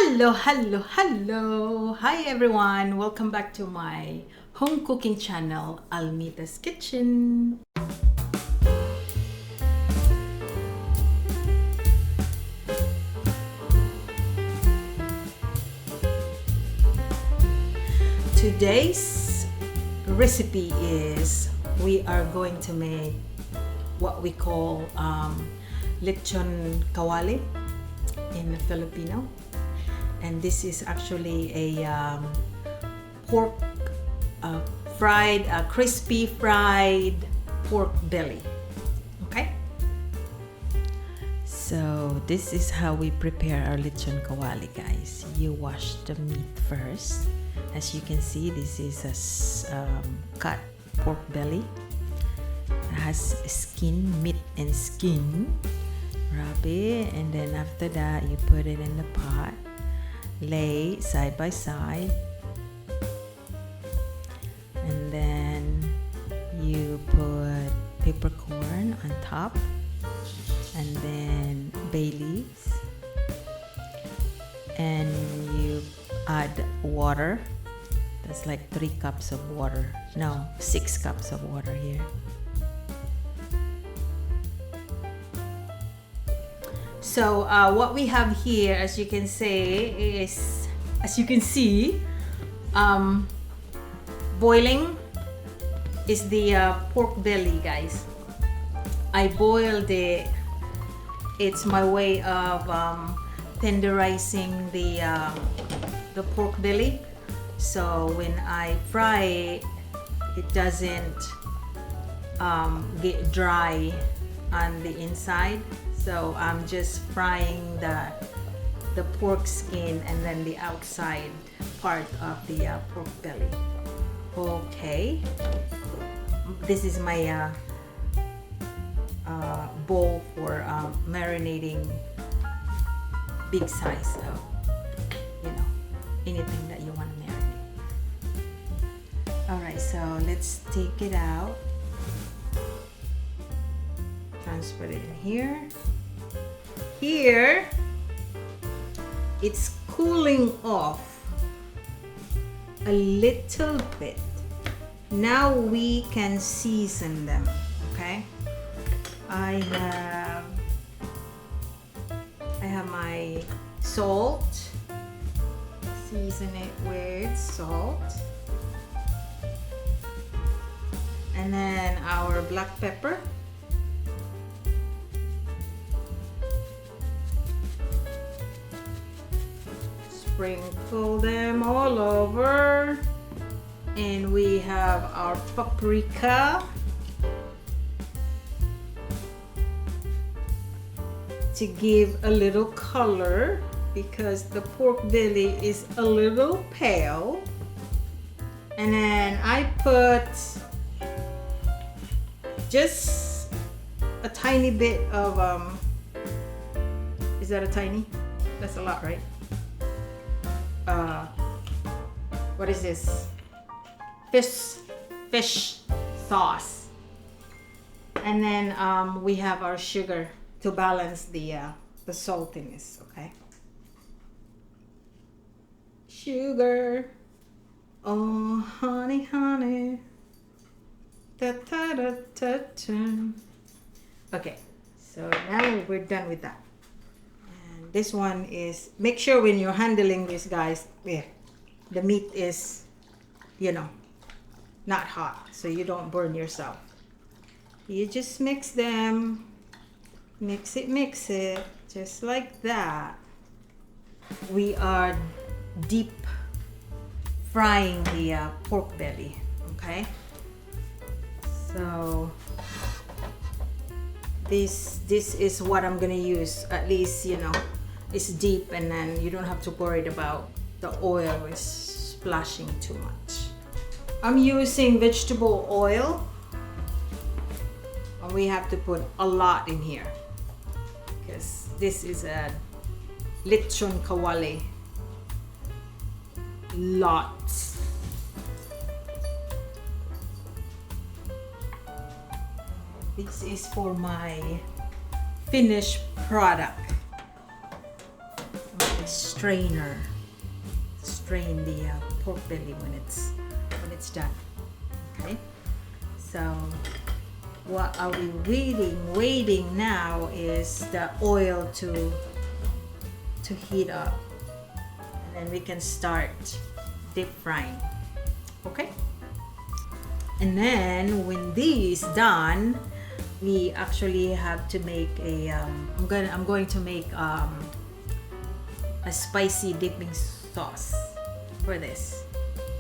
Hello. Hi everyone. Welcome back to my home cooking channel, Almita's Kitchen. Today's recipe is we are going to make what we call Lechon Kawali in Filipino, and this is actually a pork crispy fried pork belly. Okay, so this is how we prepare our Lechon Kawali, guys. You wash the meat first. As you can see, this is a cut pork belly. It has skin, meat and skin. Rub it, and then after that you put it in the pot, lay side by side, and then you put peppercorn on top, and then bay leaves, and you add water. That's like 3 cups of water. No, 6 cups of water here. So what we have here, as you can see, boiling is the pork belly, guys. I boiled it. It's my way of tenderizing the pork belly. So when I fry it, it doesn't get dry on the inside. So I'm just frying the pork skin and then the outside part of the pork belly. Okay, this is my bowl for marinating big size of, anything that you want to marinate. Alright, so let's take it out. Transfer it in here. Here, it's cooling off a little bit. Now we can season them, okay? I have my salt. Season it with salt. And then our black pepper. Sprinkle them all over. And we have our paprika. To give a little color, because the pork belly is a little pale. And then I put just a tiny bit of is that a tiny? That's a lot, right? What is this? Fish sauce. And then we have our sugar to balance the saltiness, okay? Sugar. Oh, honey, honey. Da, da, da, da, da. Okay, so now we're done with that. And this one is, make sure when you're handling this, guys, the meat is, not hot, so you don't burn yourself. You just mix them, mix it, just like that. We are deep frying the pork belly, okay? So this is what I'm gonna use. At least it's deep, and then you don't have to worry about the oil is splashing too much. I'm using vegetable oil, and we have to put a lot in here because this is a Lechon Kawali. Lots. This is for my finished product. strainer. Strain the pork belly when it's done. Okay. So what are we waiting now is the oil to heat up, and then we can start deep frying. Okay. And then when this is done, we actually have to make a I'm going to make a spicy dipping sauce for this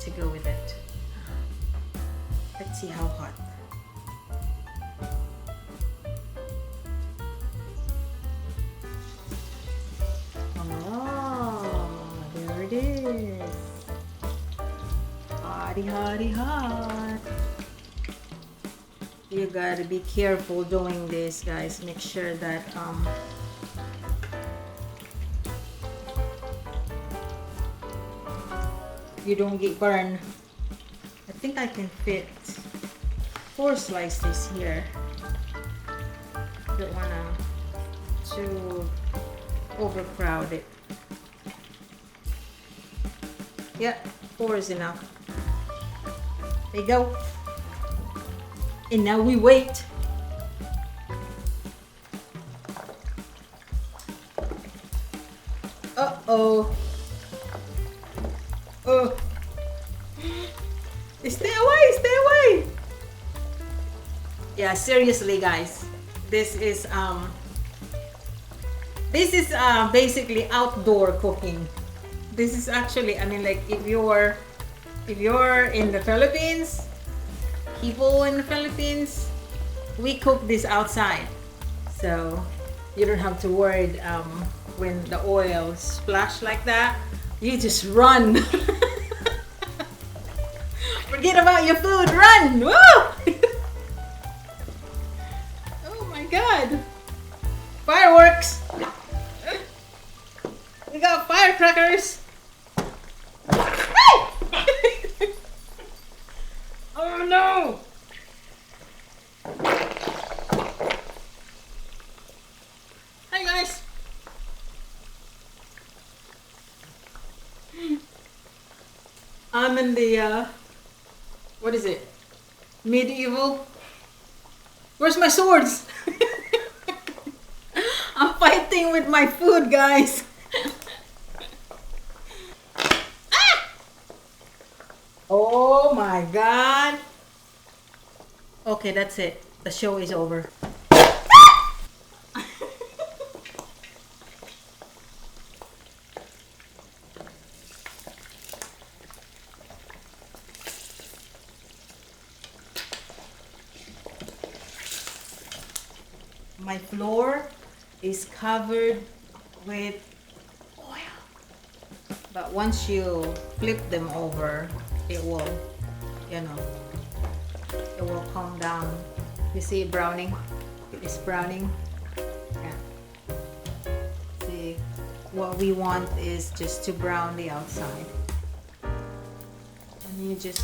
to go with it. Let's see how hot. Oh, there it is. Hotty, hot. You gotta be careful doing this, guys. Make sure that you don't get burned. I think I can fit 4 slices here. Don't wanna to overcrowd it. Yeah, 4 is enough. There you go. And now we wait. Uh-oh. Oh. Stay away. Yeah, seriously, guys. This is basically outdoor cooking. This is actually, I mean, like if you're in the Philippines, people in the Philippines, we cook this outside, so you don't have to worry when the oil splash like that. You just run. Forget about your food, run! Woo! Oh my God! Fireworks! We got firecrackers! Oh no! Hi guys! I'm in the what is it? Medieval? Where's my swords? I'm fighting with my food, guys. Ah! Oh my God. Okay, that's it. The show is over. My floor is covered with oil, but once you flip them over, it will, you know, it will calm down. You see it browning? It is browning. Yeah. See, what we want is just to brown the outside, and you just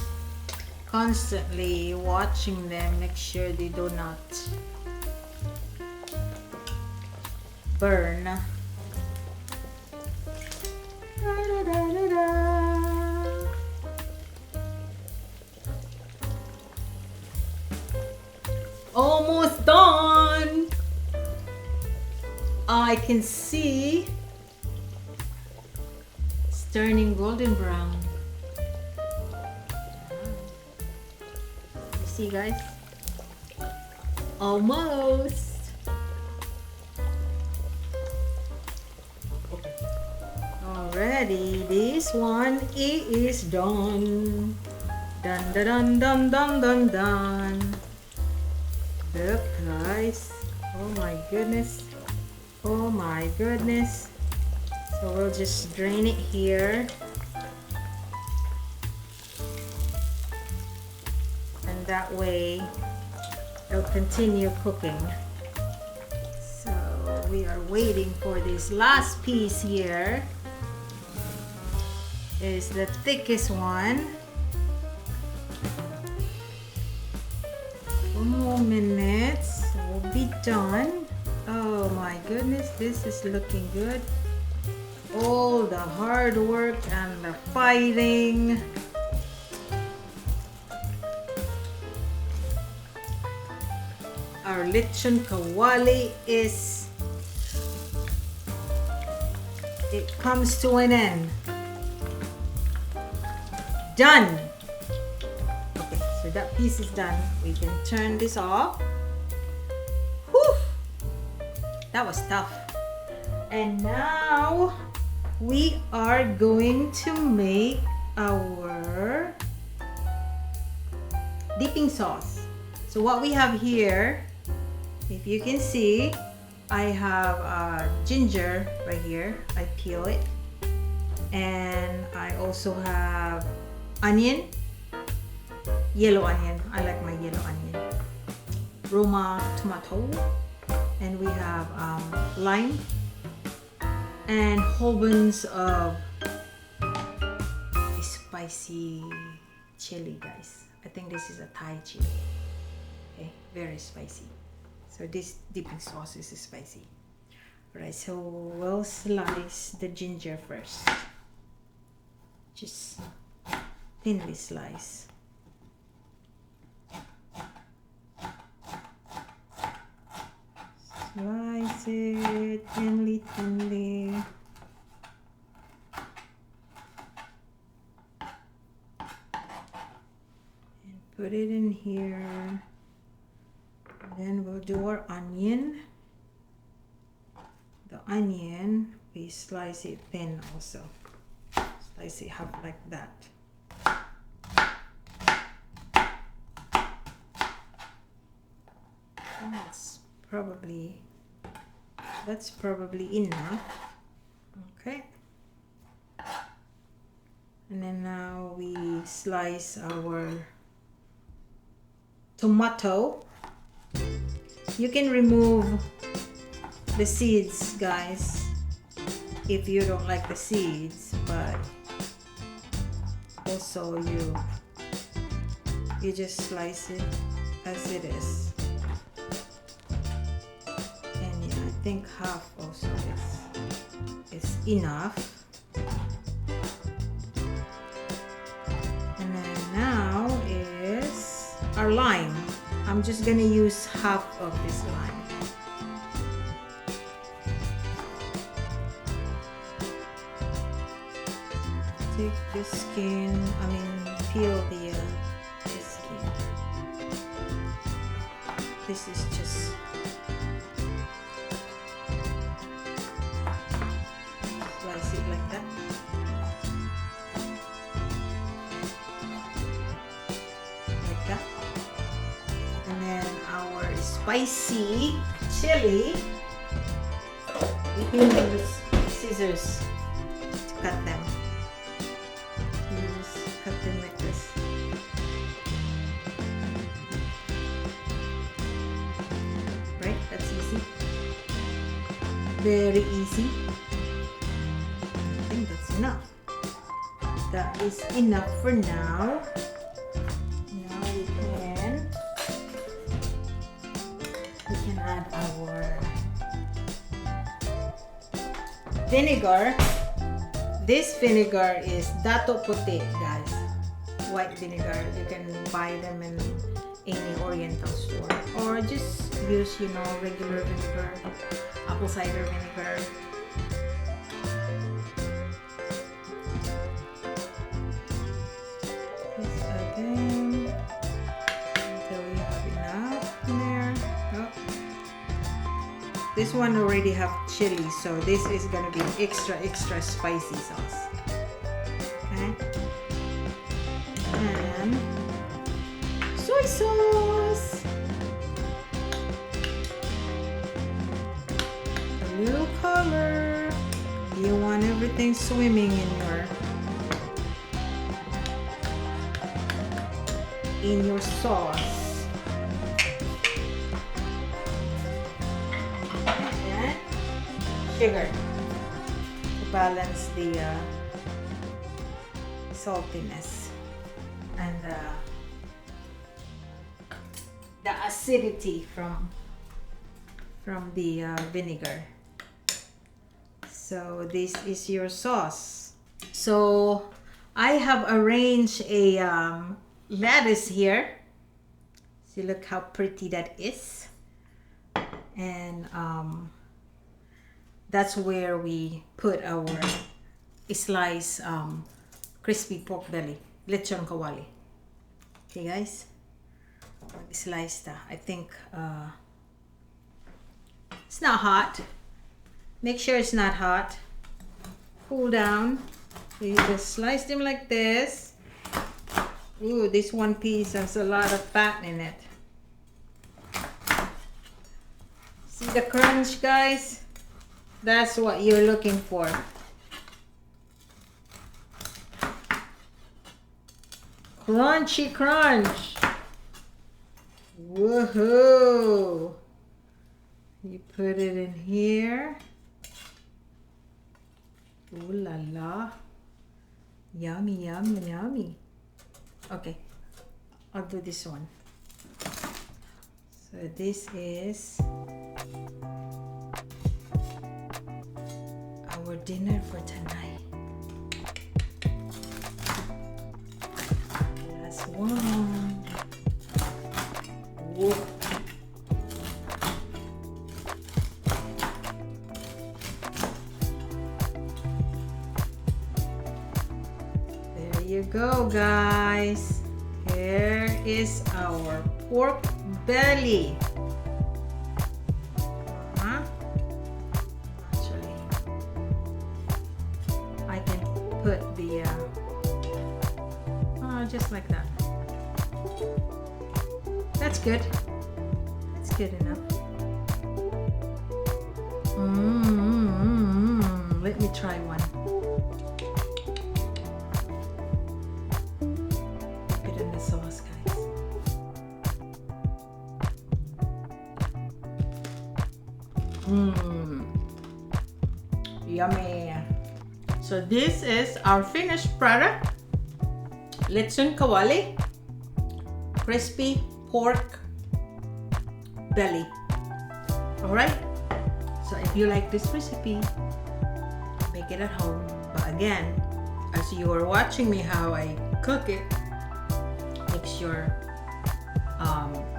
constantly watching them, make sure they do not burn. Almost done. I can see it's turning golden brown. You see, guys? Almost. Already, this one is done. Dun dun dun dun dun dun. Look, guys. Oh my goodness. Oh my goodness. So we'll just drain it here. And that way it'll continue cooking. So we are waiting for this last piece here. Is the thickest one. 4 more minutes, we'll be done. Oh my goodness, this is looking good. all the hard work and the fighting. Our Lechon Kawali it comes to an end. Done. Okay, so that piece is done. We can turn this off. Whew, that was tough. And now we are going to make our dipping sauce. So what we have here, if you can see, I have ginger right here. I peel it. And I also have onion, yellow onion. I like my yellow onion. Roma tomato. And we have lime. And whole bunch of spicy chili, guys. I think this is a Thai chili. Okay, very spicy. So this dipping sauce is spicy. Alright, so we'll slice the ginger first. Just thinly slice. Slice it thinly. And put it in here. Then we'll do our onion. The onion, we slice it thin also. Slice it half like that. That's probably enough. Okay. And then now we slice our tomato. You can remove the seeds, guys, if you don't like the seeds, but also you just slice it as it is. And yeah, I think half also is enough. And then now is our lime. I'm just gonna use half of this lime. Take the skin, peel the skin. This is just slice it like that. Like that. And then our spicy chili, we can use scissors to cut them. Just cut them like this. Right? That's easy. Very easy. I think that's enough. That is enough for now. Now we can add our vinegar. This vinegar is Dato Puti, guys. White vinegar. You can buy them in any oriental store. Or just use, regular vinegar. Apple cider vinegar. Just add them until we have enough in there. Oh. This one already have chili, so this is gonna be extra spicy sauce. Okay, and soy sauce, a little color. You want everything swimming in your sauce. Sugar to balance the saltiness and the acidity from the vinegar. So this is your sauce. So I have arranged a lettuce here. See, look how pretty that is. And that's where we put our sliced crispy pork belly, Lechon Kawali. Okay guys, sliced. I think it's not hot. Make sure it's not hot. Cool down. So you just slice them like this. Ooh, this one piece has a lot of fat in it. See the crunch, guys? That's what you're looking for. Crunchy crunch. Woohoo! You put it in here. Ooh la la. Yummy, yummy, yummy. Okay, I'll do this one. So this is our dinner for tonight. Last one. Whoa. There you go, guys. Here is our pork belly. Actually, I can put the just like that. That's good. That's good enough. Let me try one. Put it in the sauce, guys. Yummy. So this is our finished product. Lechon Kawali, crispy pork belly. Alright, so if you like this recipe, make it at home. But again, as you are watching me how I cook it, make sure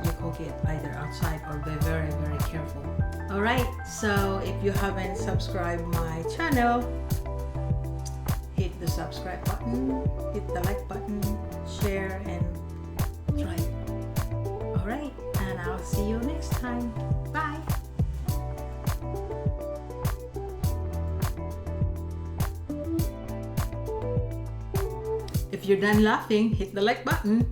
you cook it either outside or be very, very careful. Alright, so if you haven't subscribed my channel, hit the subscribe button, hit the like button, share, and try it. Alright, and I'll see you next time. Bye! If you're done laughing, hit the like button.